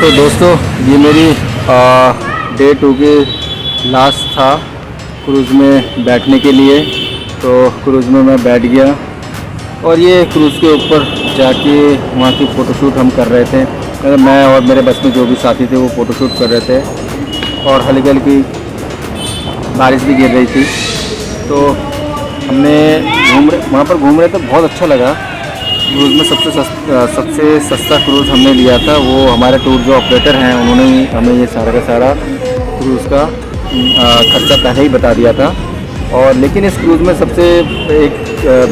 तो दोस्तों ये मेरी डे 2 की लास्ट था क्रूज़ में बैठने के लिए। तो क्रूज़ में मैं बैठ गया और ये क्रूज़ के ऊपर जाके वहाँ की फ़ोटोशूट हम कर रहे थे। मैं और मेरे बस में जो भी साथी थे वो फ़ोटोशूट कर रहे थे और हल्की हल्की बारिश भी गिर रही थी। तो हमने वहाँ पर घूम रहे थे, बहुत अच्छा लगा। क्रूज़ में सबसे सस्ता क्रूज़ हमने लिया था। वो हमारे टूर जो ऑपरेटर हैं उन्होंने ही हमें ये सारा का सारा क्रूज़ का खर्चा पहले ही बता दिया था। और लेकिन इस क्रूज़ में सबसे एक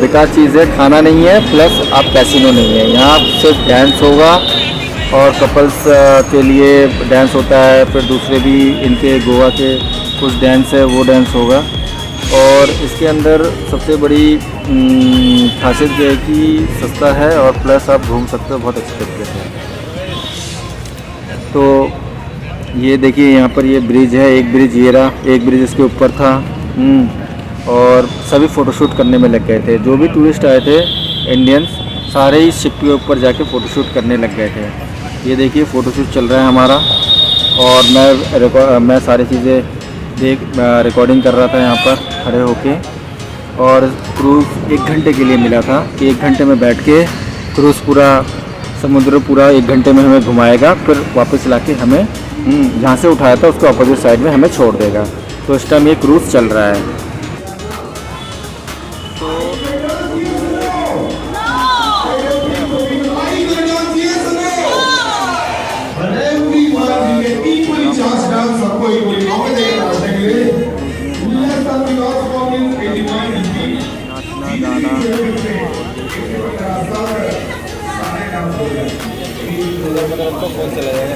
बेकार चीज़ है, खाना नहीं है प्लस आप कैसीनो नहीं है। यहाँ सिर्फ डांस होगा और कपल्स के लिए डांस होता है, फिर दूसरे भी इनके गोवा के कुछ डांस है वो डांस होगा। और इसके अंदर सबसे बड़ी खासियत ये है कि सस्ता है और प्लस आप घूम सकते हो बहुत अच्छे तरीके से। तो ये देखिए यहाँ पर ये ब्रिज है, एक ब्रिज ये रहा, एक ब्रिज इसके ऊपर था। और सभी फ़ोटोशूट करने में लग गए थे। जो भी टूरिस्ट आए थे इंडियंस, सारे ही शिप के ऊपर जाके फ़ोटोशूट करने लग गए थे। ये देखिए फ़ोटोशूट चल रहा है हमारा और मैं सारी चीज़ें रिकॉर्डिंग कर रहा था यहाँ पर खड़े होके। और क्रूज़ 1 घंटे के लिए मिला था कि 1 घंटे में बैठ के क्रूज़ पूरा समुद्र पूरा 1 घंटे में हमें घुमाएगा, फिर वापस लाके हमें जहाँ से उठाया था उसको अपोजिट साइड में हमें छोड़ देगा। तो इस टाइम ये क्रूज़ चल रहा है। फोन चला जाएगा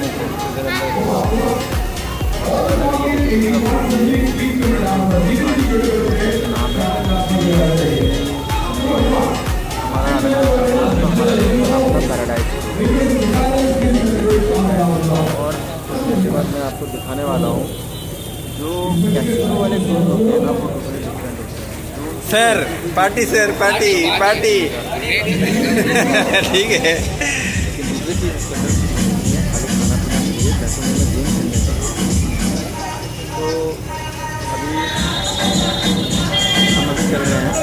पैराडाइज। और उसके बाद मैं आपको दिखाने वाला हूँ जो कैसीनो वाले क्रूज़ होते हैं ना, वो दूसरे डिफरेंट होते हैं। Sir party, sir party party ठीक है। दूसरी चीज़ खाली खाना पीना चाहिए, पैसे में गेम खेलने चाहिए। तो अभी हम अभी चल रहे हैं।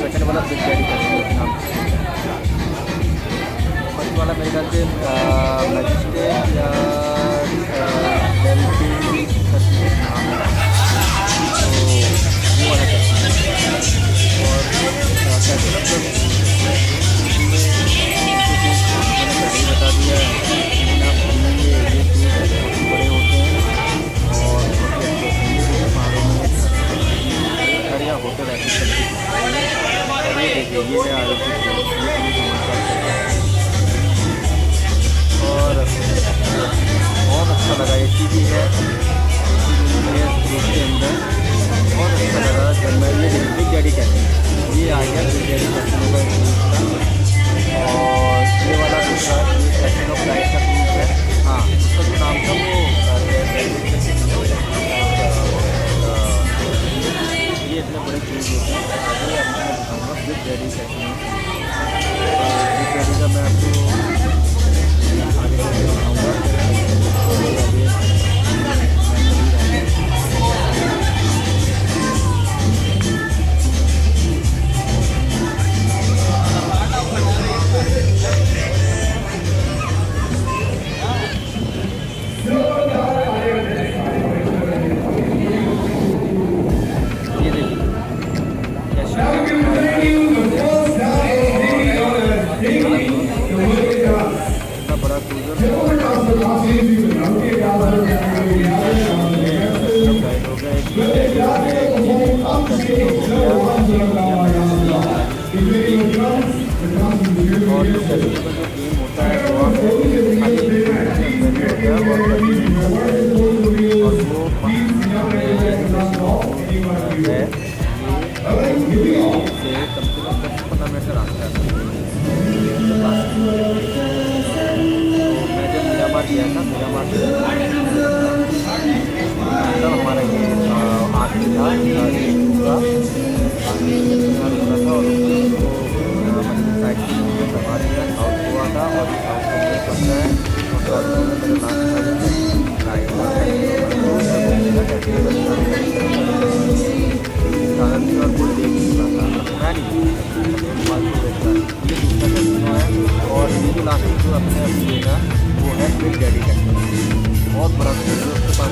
सेकंड वाला बिग डैडी कैसीनो नाम, फर्स्ट वाला मेरे ख्याल से मैजिस्ट्रेट या डेल्फी कैसीनो नाम है। तो वो वाला कैसीनो और कैसीनो मैंने पहले ही बता दिया है, लेकिन आप घूमेंगे ये टूर बहुत बड़े होते हैं और बहुत ही अच्छे होंगे। पहाड़ों में घर या होटल ऐसे चलती है। और ये देखिए ये है आरोग्य और बहुत अच्छा लगा। ए सी भी है, क्रूज़ के अंदर बहुत अच्छा लगा। जब मैं ये बिग डैडी कैसीनो, ये आ गया बिग डैडी कैसीनो का क्रूज़ था। और ये वाला दूसरा ये कैसीनो फ्लाइट का क्रूज़ है। हाँ, उसका जो नाम था वो ये इतने बड़े क्रूज़ होते हैं। आगे मैं दिखाऊँगा बिग डैडी कैसीनो। कैसीनो में जो गेम होता है वो है खाली होता है और वो है से कम से कम 10-15 मिनट का रास्ता है। मैं जब मिरामार गया था, मिरामार से तब हमारा ये आखिरी था का था और साइड करवा दिया। साउथ गोवा था और साउथ गोवा है और साउथ गोवा में मेरे और कोई देख नहीं पाता मैं नहीं और ये जो लास्ट जो अपने अभी देखा वो है बिग डैडी का बहुत बड़ा उसके पास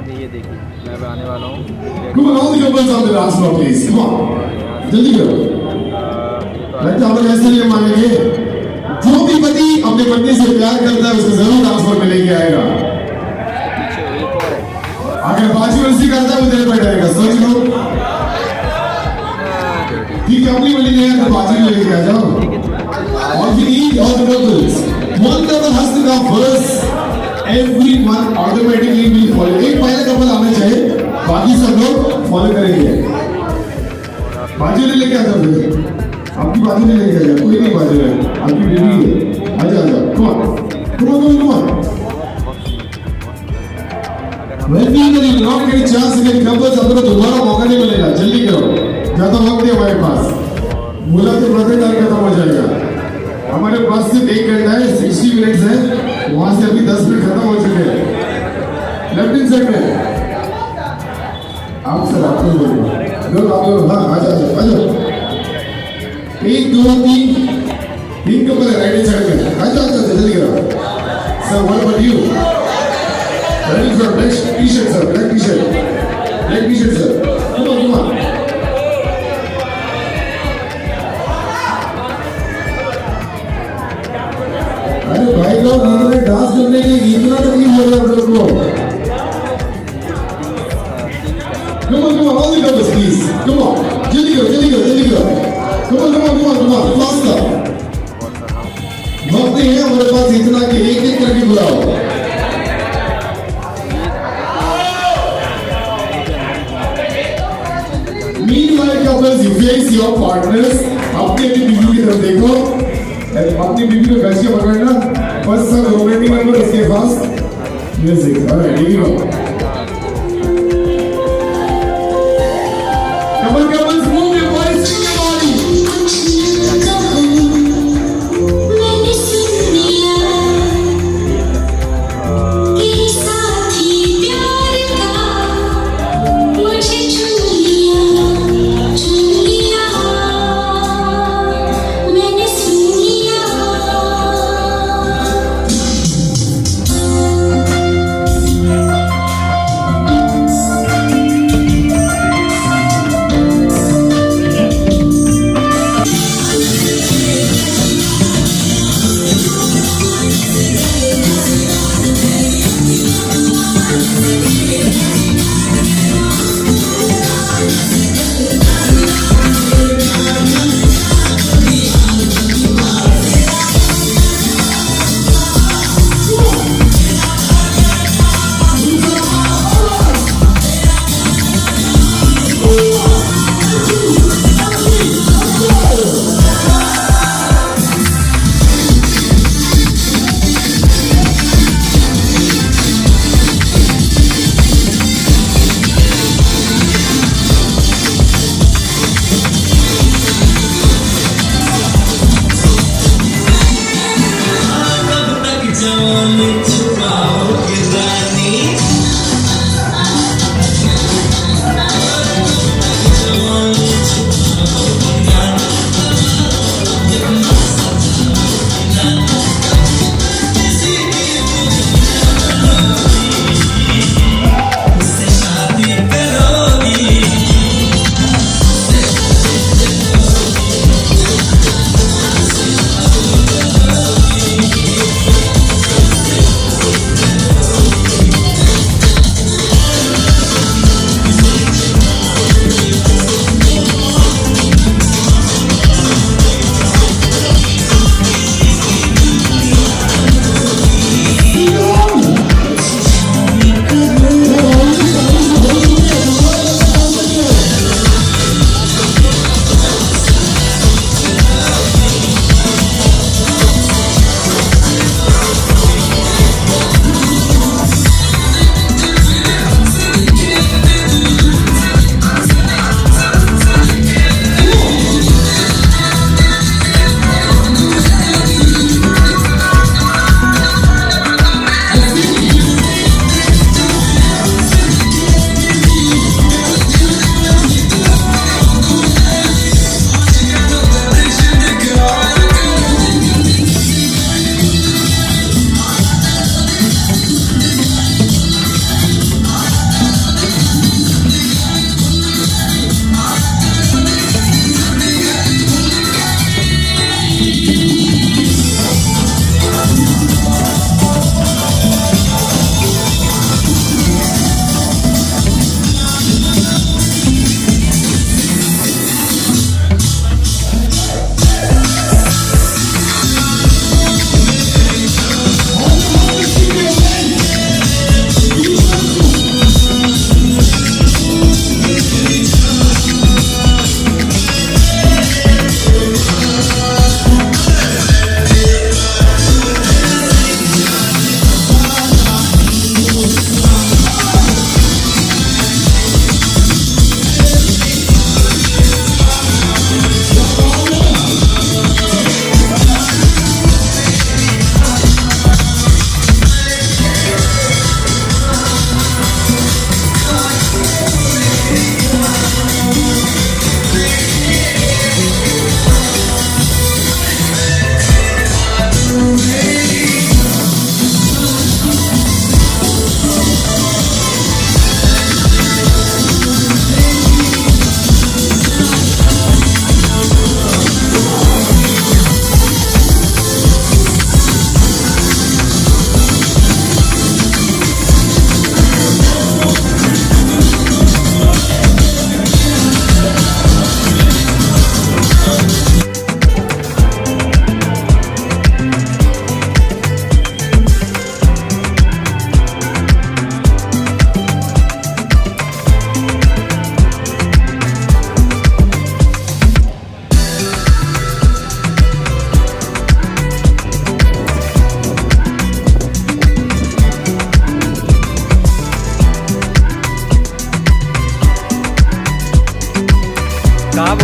ये देखिए आने वाला हूँ। Come on, all the couples on the dance floor, please. Come on, जल्दी करो। लगता है हम लोग ऐसे नहीं मानेंगे। जो भी पति अपने पत्नी से प्यार करता है उसको जरूर डांस फ्लोर में लेके आएगा। अगर बाजी वैसी करता है वो तेरे पे डरेगा, समझ लो। ठीक है, अपनी वाली नहीं है तो बाजी में लेके आ जाओ। All we need, all the couples. One couple has to come first. Everyone automatically will follow. एक पहला कपल आना चाहिए, बाकी सब लोग फॉलो करेंगे। बाजू नहीं लेके आ जाओ, आपकी बाजू नहीं लेके आ जाओ, कोई नहीं बाजू है, आपकी बेबी है, आ जाओ, come on, come on, come on. When we will not get chance to get couples, आपको दोबारा मौका नहीं मिलेगा, जल्दी करो, ज़्यादा वक्त है हमारे पास, बोला तो ब्रदर टाइम खत्म हो जाएगा। हमारे पास सिर्फ 1 घंटा है, 60 मिनट्स है, वहाँ से अभी 10 मिनट खत्म हो चुके हैं। लेफ्ट इन साइड में आप सर आपको बोलिए, लोग आप लोग हाँ आ जाओ 1 2 3 कपल है राइट साइड में, आ जाओ जल्दी करो। Sir what about you? Ready for black t-shirt sir, black t-shirt sir, come on अरे भाई लोग इन्होंने डांस करने के लिए इतना तकलीफ हो रहा है लोगों को। Come on, all the couples, please. Come on, जल्दी करो। Come on, faster. वक्त नहीं है हमारे पास इतना कि एक करके बुलाओ। Meanwhile, couples, you face your partners. अपनी बीवी की तरफ देखो। अपनी बीवी को गश्ती पकड़ना, फर्स्ट सब रोमांटिक नंबर उसके पास music. Alright, here you go. Come on, couples, move your voice, sing your body. मैंने सुन लिया कि साथी प्यार का मुझे चुन लिया मैंने सुन लिया।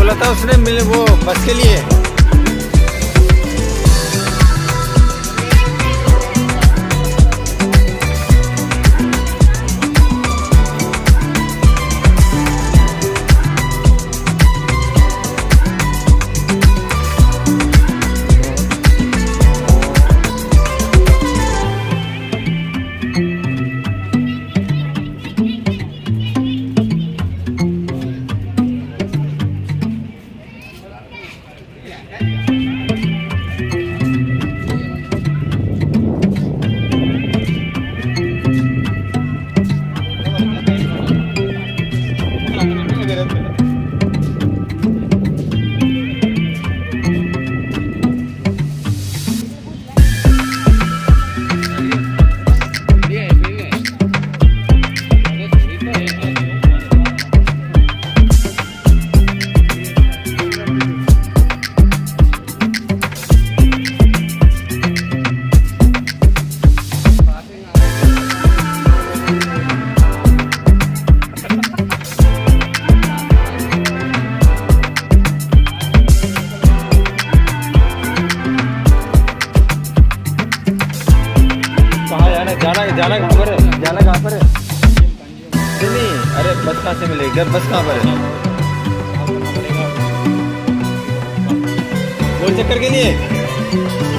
बोला था उसने मिले वो बस के लिए। जाना कहाँ पर है? जाना कहाँ पर है? नहीं, अरे बस कहाँ से मिलेगी? बस कहाँ पर है? गोल चक्कर के लिए